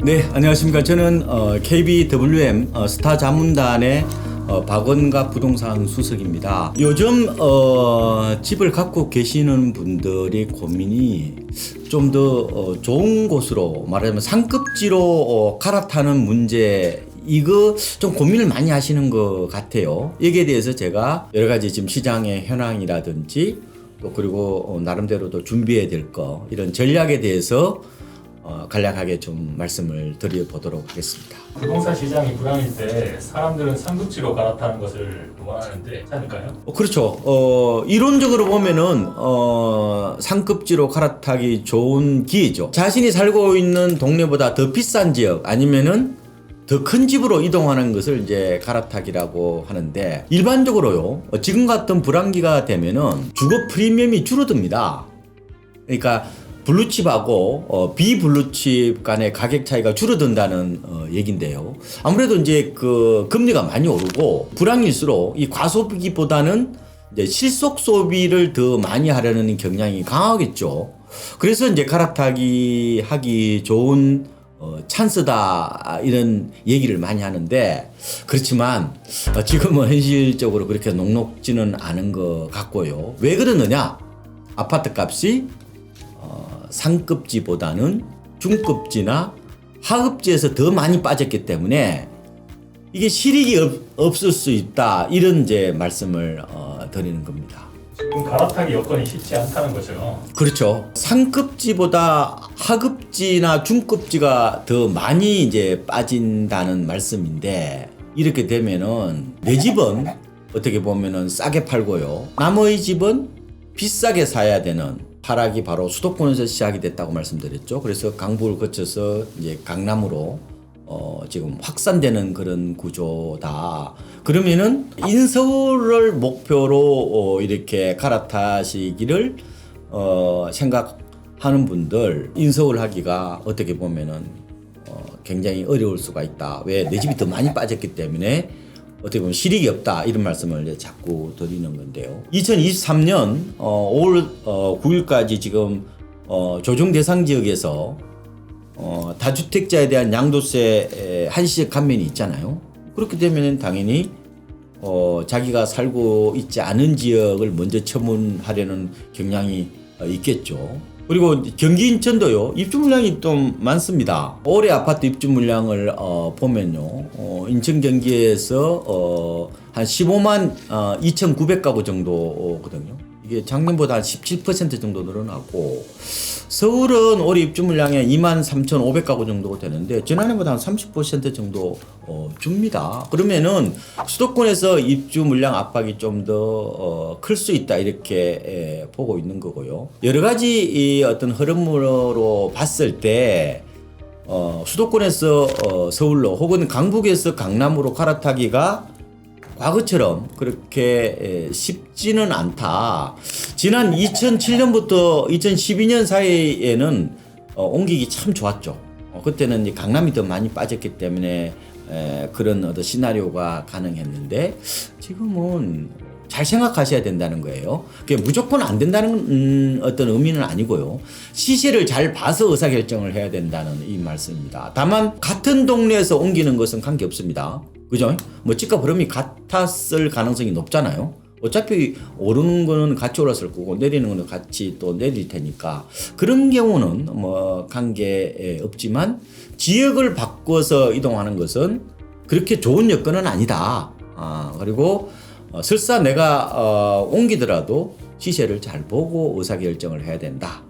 네, 안녕하십니까. 저는 KBWM 스타 자문단의 박원갑 부동산 수석입니다. 요즘 집을 갖고 계시는 분들이 고민이 좀 더 좋은 곳으로, 말하자면 상급지로 갈아타는 문제, 이거 좀 고민을 많이 하시는 것 같아요. 여기에 대해서 제가 여러 가지 지금 시장의 현황이라든지 또 그리고 나름대로도 준비해야 될 거, 이런 전략에 대해서 간략하게 좀 말씀을 드려보도록 하겠습니다. 부동산 시장이 불황일 때 사람들은 상급지로 갈아타는 것을 원하는데 그렇지 않을까요? 그렇죠. 이론적으로 보면은 상급지로 갈아타기 좋은 기회죠. 자신이 살고 있는 동네보다 더 비싼 지역 아니면은 더 큰 집으로 이동하는 것을 이제 갈아타기라고 하는데, 일반적으로요, 지금 같은 불황기가 되면은 주거 프리미엄이 줄어듭니다. 그러니까 블루칩하고 비블루칩 간의 가격 차이가 줄어든다는 얘긴데요. 아무래도 이제 그 금리가 많이 오르고 불황일수록 이 과소비보다는 이제 실속 소비를 더 많이 하려는 경향이 강하겠죠. 그래서 이제 갈아타기 하기 좋은 찬스다, 이런 얘기를 많이 하는데, 그렇지만 지금은 현실적으로 그렇게 녹록지는 않은 것 같고요. 왜 그러느냐? 아파트 값이 상급지보다는 중급지나 하급지에서 더 많이 빠졌기 때문에 이게 실익이 없을 수 있다, 이런 이제 말씀을 드리는 겁니다. 지금 갈아타기 여건이 쉽지 않다는 거죠. 그렇죠. 상급지보다 하급지나 중급지가 더 많이 이제 빠진다는 말씀인데, 이렇게 되면은 내 집은 어떻게 보면은 싸게 팔고요, 남의 집은 비싸게 사야 되는 하락이 바로 수도권에서 시작이 됐다고 말씀드렸죠. 그래서 강북을 거쳐서 이제 강남으로 지금 확산되는 그런 구조다. 그러면은 인서울을 목표로 이렇게 갈아타시기를 생각하는 분들, 인서울 하기가 어떻게 보면은 굉장히 어려울 수가 있다. 왜? 내 집이 더 많이 빠졌기 때문에 어떻게 보면 실익이 없다, 이런 말씀을 자꾸 드리는 건데요. 2023년 5월 9일까지 지금 조정 대상 지역에서 다주택자에 대한 양도세 한시적 감면이 있잖아요. 그렇게 되면 당연히 자기가 살고 있지 않은 지역을 먼저 처분하려는 경향이 있겠죠. 그리고 경기 인천도요, 입주 물량이 좀 많습니다. 올해 아파트 입주 물량을 보면요, 인천 경기에서 한 15만 2,900가구 정도거든요. 이게 작년보다 한 17% 정도 늘어나고, 서울은 올해 입주 물량이 23,500가구 정도 되는데 지난해보다 한 30% 정도 줍니다. 그러면은 수도권에서 입주 물량 압박이 좀 더 클 수 있다, 이렇게 보고 있는 거고요. 여러 가지 이 어떤 흐름으로 봤을 때 수도권에서 서울로 혹은 강북에서 강남으로 갈아타기가 과거처럼 그렇게 쉽지는 않다. 지난 2007년부터 2012년 사이에는 옮기기 참 좋았죠. 그때는 강남이 더 많이 빠졌기 때문에 그런 어떤 시나리오가 가능했는데, 지금은 잘 생각하셔야 된다는 거예요. 그게 무조건 안 된다는 어떤 의미는 아니고요. 시세를 잘 봐서 의사결정을 해야 된다는 이 말씀입니다. 다만 같은 동네에서 옮기는 것은 관계없습니다. 그죠? 뭐 집값 흐름이 같았을 가능성이 높잖아요. 어차피 오르는 거는 같이 올랐을 거고 내리는 거는 같이 또 내릴 테니까 그런 경우는 뭐 관계 없지만, 지역을 바꿔서 이동하는 것은 그렇게 좋은 여건은 아니다. 그리고 설사 내가 옮기더라도 시세를 잘 보고 의사결정을 해야 된다.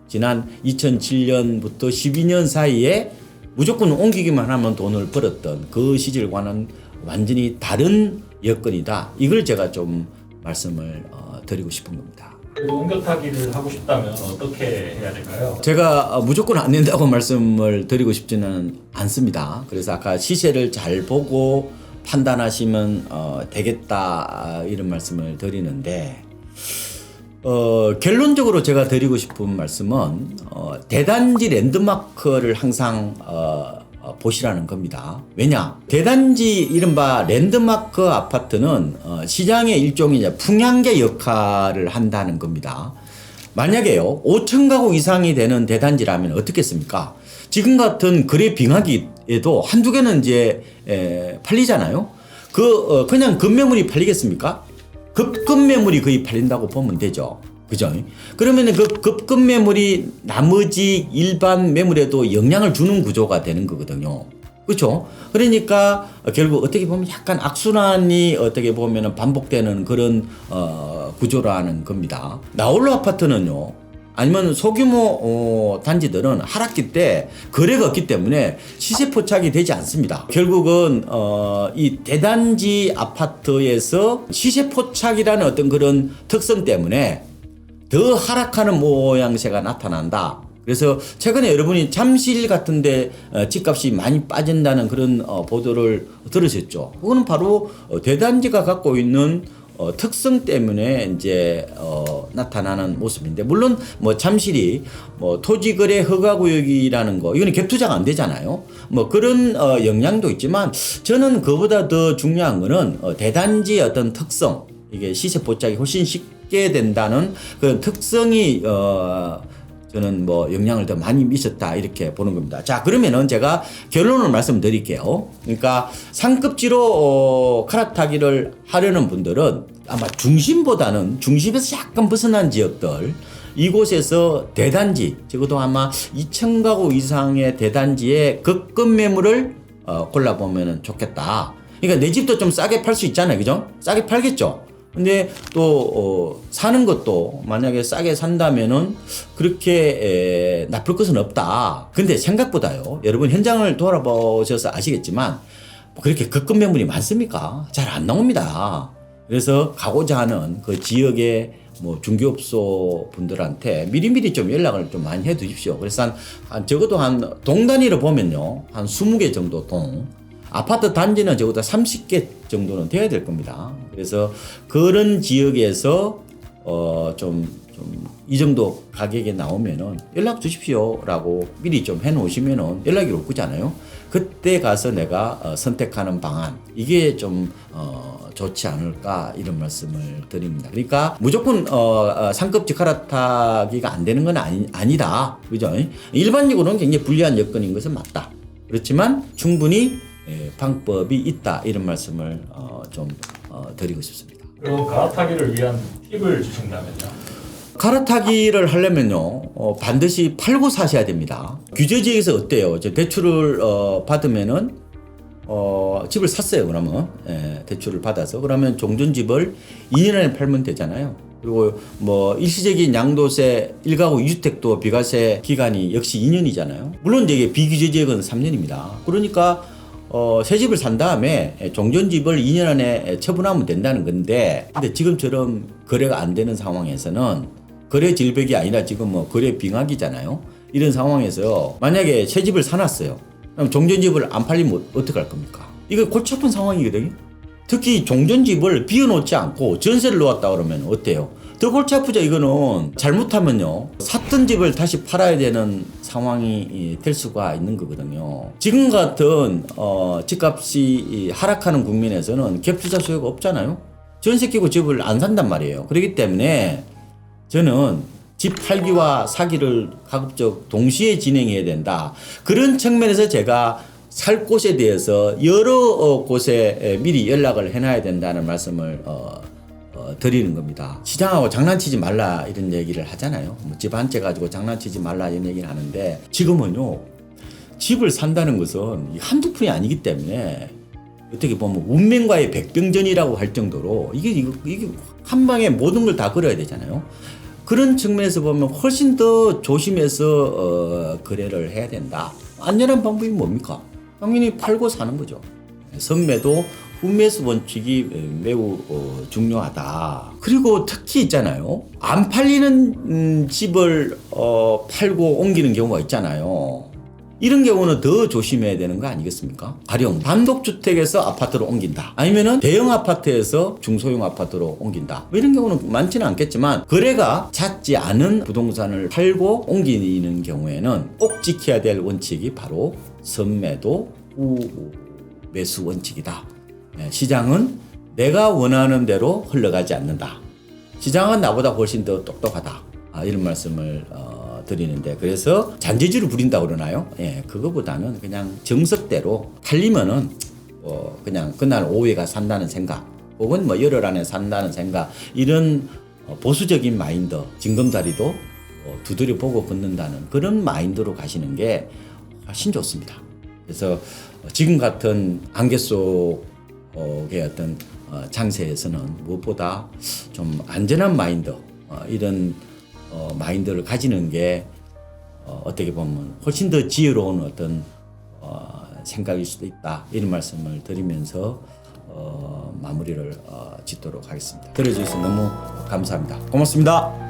지난 2007년부터 12년 사이에 무조건 옮기기만 하면 돈을 벌었던 그 시절과는 완전히 다른 여건이다. 이걸 제가 좀 말씀을 드리고 싶은 겁니다. 옮겨타기를 하고 싶다면 어떻게 해야 될까요? 제가 무조건 안 된다고 말씀을 드리고 싶지는 않습니다. 그래서 아까 시세를 잘 보고 판단하시면 되겠다, 이런 말씀을 드리는데, 결론적으로 제가 드리고 싶은 말씀은 대단지 랜드마크를 항상 보시라는 겁니다. 왜냐? 대단지 이른바 랜드마크 아파트는 시장의 일종의 풍향계 역할을 한다는 겁니다. 만약에요 5천 가구 이상이 되는 대단지라면 어떻겠습니까? 지금 같은 거래 빙하기에도 한두 개는 이제 팔리잖아요. 그냥 급매물이 팔리겠습니까? 급매물이 거의 팔린다고 보면 되죠. 그죠? 그러면 그 급매물이 나머지 일반 매물에도 영향을 주는 구조가 되는 거거든요. 그렇죠? 그러니까 결국 어떻게 보면 약간 악순환이 어떻게 보면 반복되는 그런 구조라는 겁니다. 나홀로 아파트는요. 아니면 소규모 단지들은 하락기 때 거래가 없기 때문에 시세 포착이 되지 않습니다. 결국은 이 대단지 아파트에서 시세 포착이라는 어떤 그런 특성 때문에 더 하락하는 모양새가 나타난다. 그래서 최근에 여러분이 잠실 같은데 집값이 많이 빠진다는 그런 보도를 들으셨죠. 그거는 바로 대단지가 갖고 있는 특성 때문에 이제 나타나는 모습인데, 물론 뭐 잠실이 뭐 토지거래 허가구역이라는 거, 이거는 갭 투자가 안 되잖아요. 뭐 그런 영향도 있지만, 저는 그보다 더 중요한 거는 대단지의 어떤 특성, 이게 시세 포착이 훨씬 쉽게 된다는 그런 특성이 저는 뭐 영향을 더 많이 미쳤다 이렇게 보는 겁니다. 자, 그러면은 제가 결론을 말씀드릴게요. 그러니까 상급지로 갈아타기를 하려는 분들은 아마 중심보다는 중심에서 약간 벗어난 지역들, 이곳에서 대단지, 적어도 아마 2천 가구 이상의 대단지의 급급 매물을 골라보면 좋겠다. 그러니까 내 집도 좀 싸게 팔 수 있잖아요. 그죠? 싸게 팔겠죠? 근데 또 사는 것도 만약에 싸게 산다면은 그렇게 나쁠 것은 없다. 근데 생각보다요, 여러분 현장을 돌아보셔서 아시겠지만 그렇게 급급 매물이 많습니까? 잘 안 나옵니다. 그래서 가고자 하는 그 지역의 뭐 중개업소 분들한테 미리미리 좀 연락을 좀 많이 해 두십시오. 그래서 한 적어도 한 동 단위로 보면요, 한 20개 정도 아파트 단지는 적어도 30개 정도는 돼야 될 겁니다. 그래서 그런 지역에서 이 정도 가격에 나오면은 연락 주십시오라고 미리 좀 해놓으시면은 연락이 올 거잖아요. 그때 가서 내가 선택하는 방안, 이게 좀 좋지 않을까 이런 말씀을 드립니다. 그러니까 무조건 상급지 갈아타기가 안 되는 건 아니다. 그죠? 일반적으로는 굉장히 불리한 여건인 것은 맞다. 그렇지만 충분히 방법이 있다, 이런 말씀을 좀 드리고 싶습니다. 그럼 갈아타기를 위한 팁을 주신다면요? 갈아타기를 하려면요, 반드시 팔고 사셔야 됩니다. 규제지역에서 어때요? 대출을 받으면은 집을 샀어요. 그러면 대출을 받아서 그러면 종전집을 2년 안에 팔면 되잖아요. 그리고 뭐 일시적인 양도세 1가구 2주택도 비과세 기간이 역시 2년이잖아요. 물론 이제 비규제 지역은 3년입니다. 그러니까 새 집을 산 다음에 종전집을 2년 안에 처분하면 된다는 건데, 근데 지금처럼 거래가 안 되는 상황에서는, 거래 질벽이 아니라 지금 뭐 거래 빙하기잖아요. 이런 상황에서 만약에 새 집을 사놨어요. 그럼 종전집을 안 팔리면 어떡할 겁니까? 이거 골치 아픈 상황이거든요. 특히 종전집을 비워놓지 않고 전세를 놓았다 그러면 어때요? 더 골치 아프죠. 이거는 잘못하면요, 샀던 집을 다시 팔아야 되는 상황이 될 수가 있는 거거든요. 지금 같은 집값이 하락하는 국면에서는 갭 투자 수요가 없잖아요. 전세 끼고 집을 안 산단 말이에요. 그렇기 때문에 저는 집 팔기와 사기를 가급적 동시에 진행해야 된다. 그런 측면에서 제가 살 곳에 대해서 여러 곳에 미리 연락을 해놔야 된다는 말씀을 드리는 겁니다. 시장하고 장난치지 말라 이런 얘기를 하잖아요. 집 한 채 가지고 장난치지 말라 이런 얘기를 하는데, 지금은요, 집을 산다는 것은 한두 푼이 아니기 때문에 어떻게 보면 운명과의 백병전이라고 할 정도로 이게 한 방에 모든 걸 다 걸어야 되잖아요. 그런 측면에서 보면 훨씬 더 조심해서 거래를 해야 된다. 안전한 방법이 뭡니까? 당연히 팔고 사는 거죠. 선매도 후매수 원칙이 매우 중요하다. 그리고 특히 있잖아요, 안 팔리는 집을 팔고 옮기는 경우가 있잖아요. 이런 경우는 더 조심해야 되는 거 아니겠습니까? 가령 단독주택에서 아파트로 옮긴다, 아니면은 대형 아파트에서 중소형 아파트로 옮긴다, 뭐 이런 경우는 많지는 않겠지만, 거래가 잦지 않은 부동산을 팔고 옮기는 경우에는 꼭 지켜야 될 원칙이 바로 선매도 후매수 원칙이다. 시장은 내가 원하는 대로 흘러가지 않는다. 시장은 나보다 훨씬 더 똑똑하다. 이런 말씀을 드리는데, 그래서 잔재주를 부린다고 그러나요? 예, 그거보다는 그냥 정석대로 팔리면은 그냥 그날 오후에가 산다는 생각, 혹은 뭐 열흘 안에 산다는 생각, 이런 보수적인 마인드, 징검다리도 두드려 보고 걷는다는 그런 마인드로 가시는 게 훨씬 좋습니다. 그래서 지금 같은 안개 속의 어떤 장세에서는 무엇보다 좀 안전한 마인드, 이런 마인드를 가지는 게 어떻게 보면 훨씬 더 지혜로운 어떤 생각일 수도 있다, 이런 말씀을 드리면서 마무리를 짓도록 하겠습니다. 들어주셔서 너무 감사합니다. 고맙습니다.